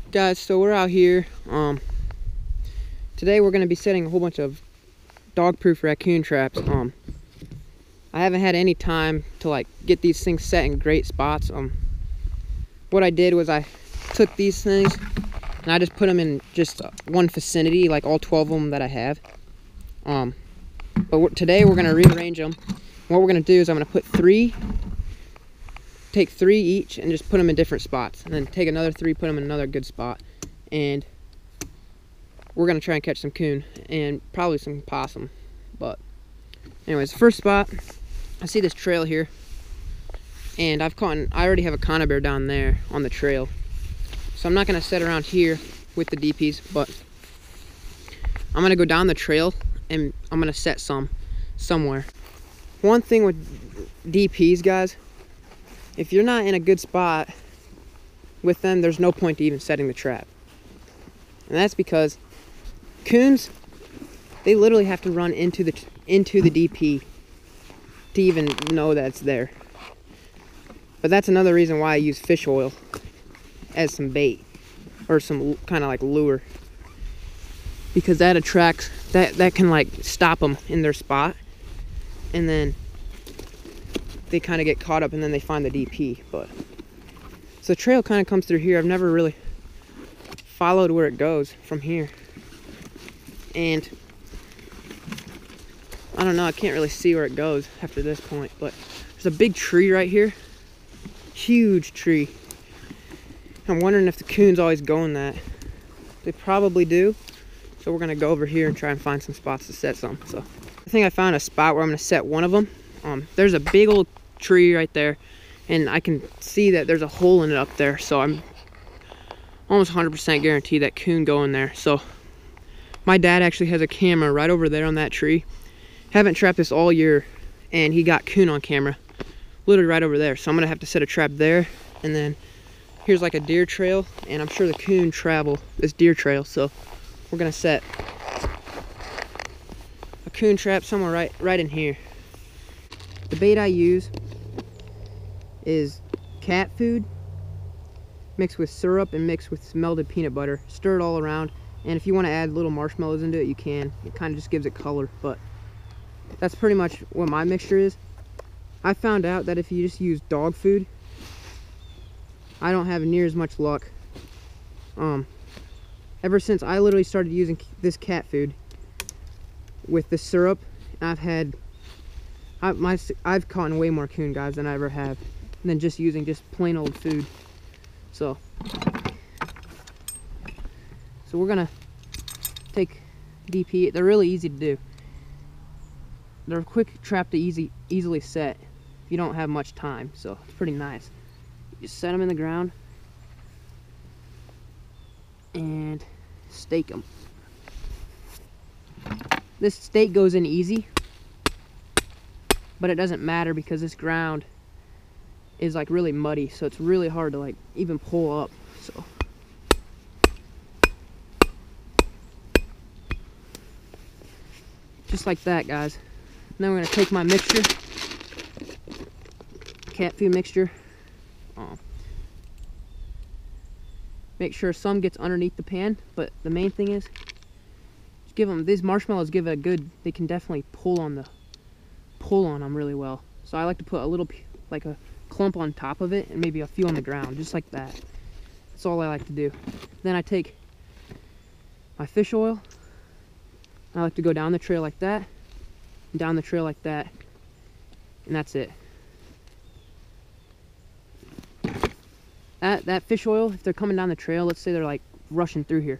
Guys, so we're out here. Today we're going to be setting a whole bunch of dog-proof raccoon traps. I haven't had any time to like get these things set in great spots. What I did was I took these things and I just put them in just one vicinity, like all 12 of them that I have. But today we're going to rearrange them. What we're going to do is I'm going to take three each and just put them in different spots, and then take another three, put them in another good spot, and we're going to try and catch some coon and probably some possum. But anyways, the first spot, I see this trail here, and I already have a conibear down there on the trail, so I'm not going to set around here with the DPs, but I'm going to go down the trail and I'm going to set somewhere. One thing with DPs, guys, if you're not in a good spot with them, there's no point to even setting the trap. And that's because coons, they literally have to run into the DP to even know that it's there. But that's another reason why I use fish oil as some bait or some kind of like lure, because that attracts, that can like stop them in their spot, and then they kind of get caught up and then they find the DP. But so the trail kind of comes through here. I've never really followed where it goes from here, and I don't know, I can't really see where it goes after this point, but there's a big tree right here, huge tree. I'm wondering if the coons always go in that. They probably do, so we're gonna go over here and try and find some spots to set some. So I think I found a spot where I'm gonna set one of them. There's a big old tree right there, and I can see that there's a hole in it up there, so I'm almost 100% guaranteed that coon go in there. So my dad actually has a camera right over there on that tree. Haven't trapped this all year, and he got coon on camera literally right over there. So I'm gonna have to set a trap there, and then here's like a deer trail, and I'm sure the coon travel this deer trail, so we're gonna set a coon trap somewhere right in here. The bait I use is cat food mixed with syrup and mixed with melted peanut butter. Stir it all around, and if you want to add little marshmallows into it, you can. It kind of just gives it color, but that's pretty much what my mixture is. I found out that if you just use dog food, I don't have near as much luck. Ever since I literally started using this cat food with the syrup, I've caught way more coon, guys, than I ever have than just using plain old food. So we're gonna take DP. They're really easy to do. They're a quick trap to easily set if you don't have much time, so it's pretty nice. You just set them in the ground and stake them. This stake goes in easy, but it doesn't matter because this ground is like really muddy, so it's really hard to like even pull up. So just like that, guys. And then we're gonna take my mixture, cat food mixture, make sure some gets underneath the pan, but the main thing is just give them, these marshmallows give it a good, they can definitely pull on them really well. So I like to put a little, like a clump on top of it and maybe a few on the ground, just like that. That's all I like to do. Then I take my fish oil. I like to go down the trail like that, and down the trail like that, and that's it. That fish oil, if they're coming down the trail, let's say they're like rushing through here,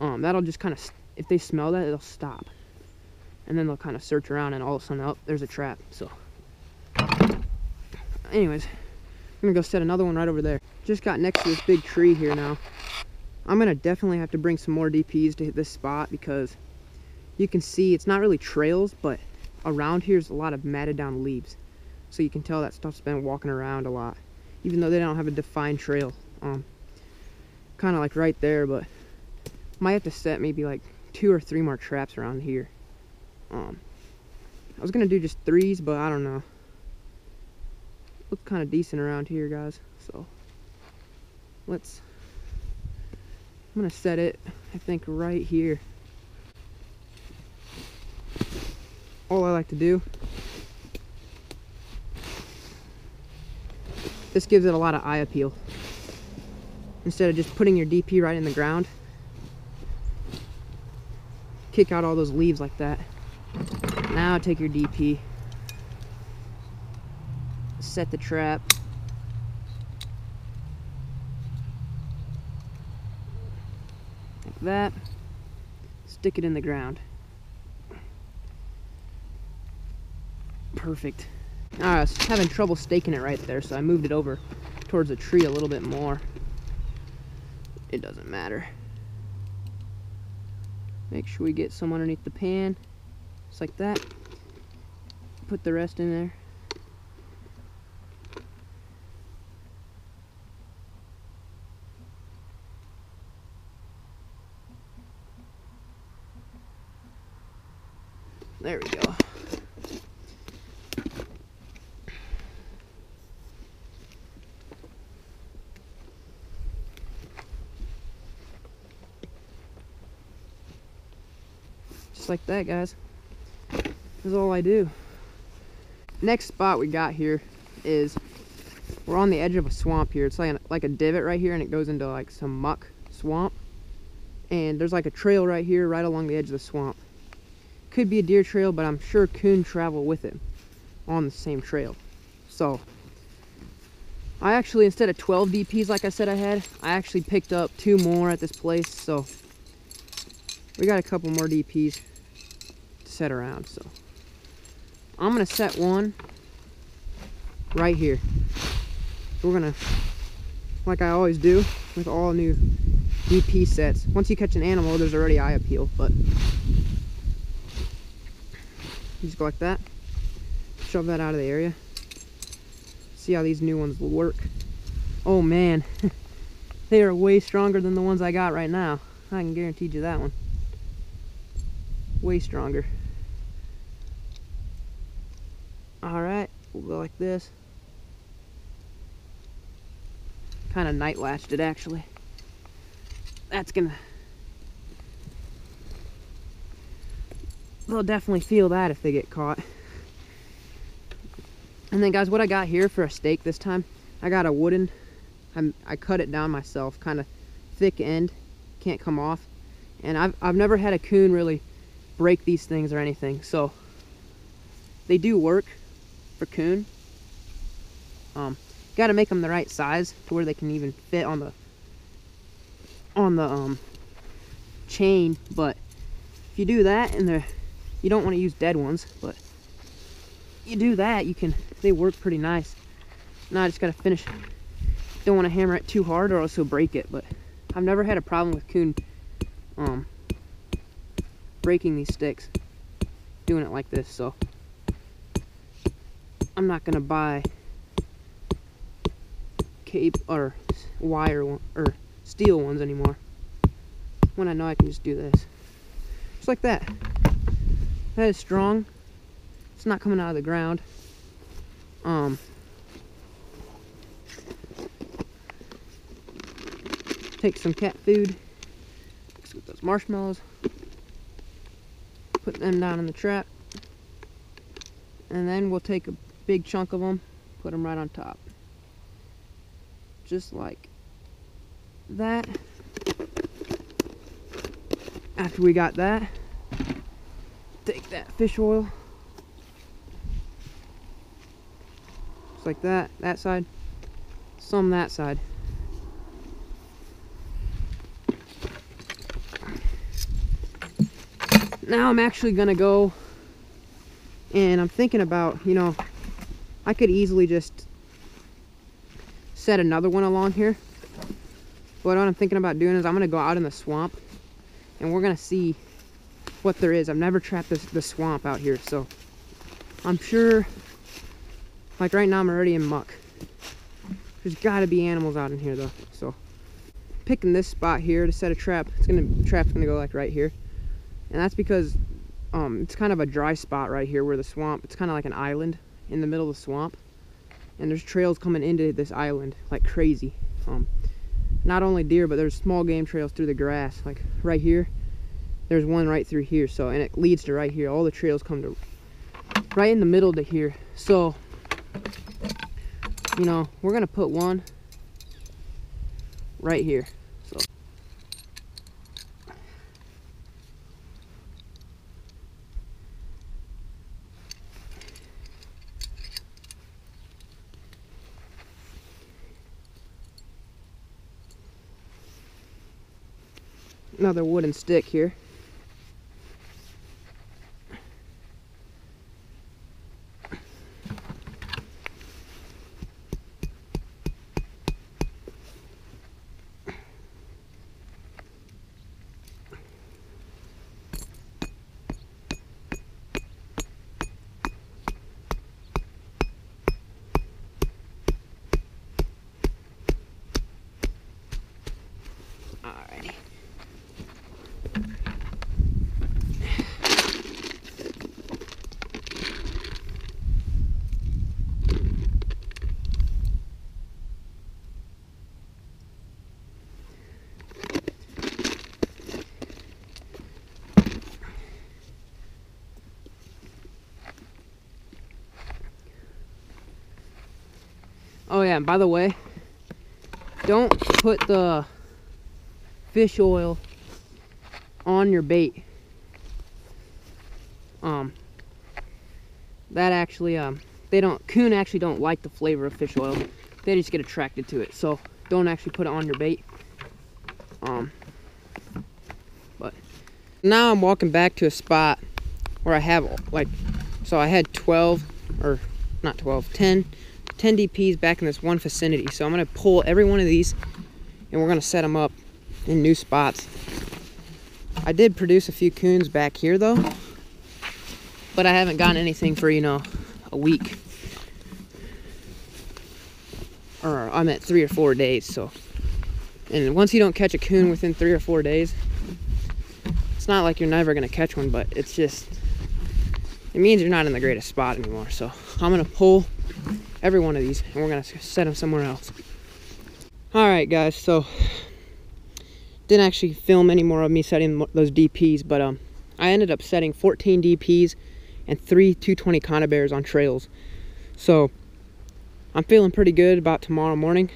that'll just kind of, if they smell that, it'll stop. And then they'll kind of search around, and all of a sudden, oh, there's a trap. So anyways, I'm gonna go set another one right over there. Just got next to this big tree here now. I'm gonna definitely have to bring some more DPs to hit this spot, because you can see it's not really trails, but around here's a lot of matted down leaves. So you can tell that stuff's been walking around a lot, even though they don't have a defined trail. Kind of like right there, but might have to set maybe like 2 or 3 more traps around here. I was gonna do just 3s, but I don't know. Looks kind of decent around here, guys. So let's I'm gonna set it, I think, right here. All I like to do, this gives it a lot of eye appeal. Instead of just putting your DP right in the ground, kick out all those leaves like that. Now take your DP, set the trap, like that, stick it in the ground. Perfect. I was having trouble staking it right there, so I moved it over towards the tree a little bit more. It doesn't matter. Make sure we get some underneath the pan, just like that. Put the rest in there. There we go. Just like that, guys. That's all I do. Next spot we got here is, we're on the edge of a swamp here. It's like a divot right here, and it goes into like some muck swamp. And there's like a trail right here, right along the edge of the swamp. Could be a deer trail, but I'm sure coon travel with it on the same trail. So I actually, instead of 12 DPs like I said I had, I actually picked up 2 more at this place. So we got a couple more DPs to set around. So I'm gonna set one right here. We're gonna, like I always do with all new DP sets, once you catch an animal, there's already eye appeal, but you just go like that, shove that out of the area. See how these new ones will work. Oh man, they are way stronger than the ones I got right now. I can guarantee you that one. Way stronger. Alright, we'll go like this. Kind of night latched it actually. That's gonna, they'll definitely feel that if they get caught. And then guys, what I got here for a stake this time, I got a wooden, I cut it down myself, kind of thick end, can't come off. And I've never had a coon really break these things or anything, so they do work for coon. Got to make them the right size to where they can even fit on the chain. But if you do that, and you don't want to use dead ones, but you do that, they work pretty nice. Now I just got to finish. Don't want to hammer it too hard or else you'll break it. But I've never had a problem with coon breaking these sticks doing it like this, so I'm not gonna buy cape or wire or steel ones anymore when I know I can just do this, just like that. That is strong. It's not coming out of the ground. Take some cat food, mix with those marshmallows, put them down in the trap, and then we'll take a big chunk of them, put them right on top, just like that. After we got that, take that fish oil, just like that, that side, some that side. Now I'm actually gonna go, and I'm thinking about, I could easily just set another one along here. But what I'm thinking about doing is I'm gonna go out in the swamp, and we're gonna see what there is. I've never trapped the swamp out here, so I'm sure, like right now I'm already in muck. There's gotta be animals out in here though. So picking this spot here to set a trap, the trap's gonna go like right here. And that's because it's kind of a dry spot right here where the swamp, it's kind of like an island in the middle of the swamp. And there's trails coming into this island like crazy. not only deer, but there's small game trails through the grass. Like right here, there's one right through here. So, and it leads to right here. All the trails come to right in the middle to here. So, you know, we're gonna put one right here. So. Another wooden stick here. Alrighty. Oh yeah, and by the way, don't put the fish oil on your bait. That actually, coon actually don't like the flavor of fish oil. They just get attracted to it. So don't actually put it on your bait. But now I'm walking back to a spot where I have so I had 10 DPs back in this one vicinity. So I'm gonna pull every one of these and we're gonna set them up in new spots. I did produce a few coons back here though, but I haven't gotten anything for, you know, a week. Or I'm at 3 or 4 days. So, and once you don't catch a coon within 3 or 4 days, it's not like you're never gonna catch one, but it's just, it means you're not in the greatest spot anymore. So I'm gonna pull every one of these and we're gonna set them somewhere else. All right guys, so didn't actually film any more of me setting those DPs, but I ended up setting 14 DPs and 3 220 conibears on trails. So I'm feeling pretty good about tomorrow morning.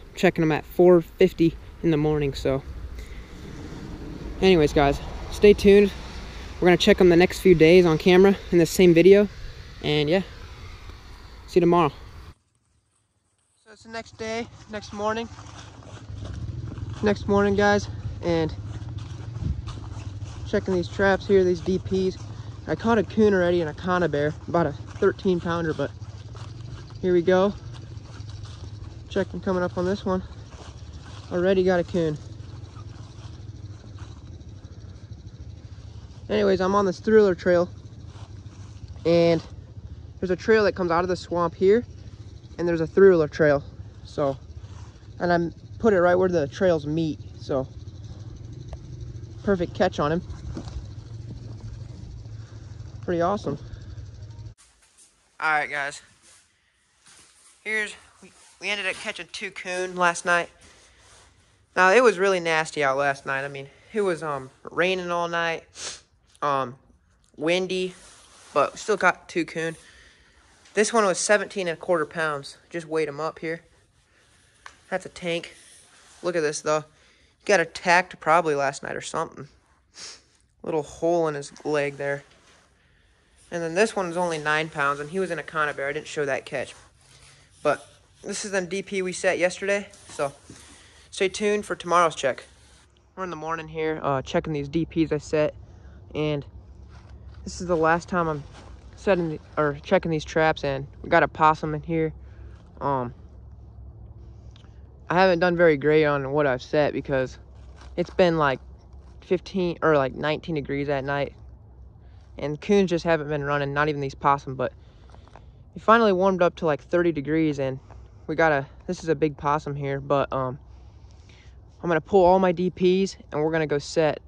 I'm checking them at 4:50 in the morning. So anyways guys, stay tuned. We're gonna check them the next few days on camera in this same video, and yeah, see you tomorrow. So it's the next day, next morning guys, and checking these traps here, these DPs. I caught a coon already and a conibear, about a 13 pounder, but here we go. Checking coming up on this one. Already got a coon. Anyways, I'm on this thriller trail, and there's a trail that comes out of the swamp here, and there's a thriller trail. So, and I'm put it right where the trails meet. So, perfect catch on him. Pretty awesome. All right, guys. We ended up catching 2 coon last night. Now it was really nasty out last night. I mean, it was raining all night, windy, but we still got 2 coon. This one was 17¼ pounds. Just weighed him up here. That's a tank. Look at this though. He got attacked probably last night or something. Little hole in his leg there. And then this one was only 9 pounds, and he was in a conibear. I didn't show that catch. But this is the DP we set yesterday, so stay tuned for tomorrow's check. We're in the morning here, checking these DPs I set, and this is the last time I'm checking these traps, and we got a possum in here. I haven't done very great on what I've set because it's been like 15 or like 19 degrees at night, and coons just haven't been running, not even these possum. But we finally warmed up to like 30 degrees, and we got this is a big possum here. But I'm gonna pull all my DPs and we're gonna go set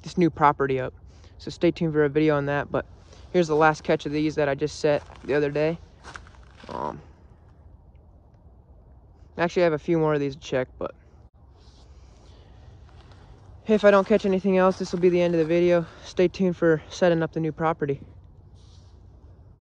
this new property up. So stay tuned for a video on that. But here's the last catch of these that I just set the other day. Actually I have a few more of these to check, but if I don't catch anything else, this will be the end of the video. Stay tuned for setting up the new property.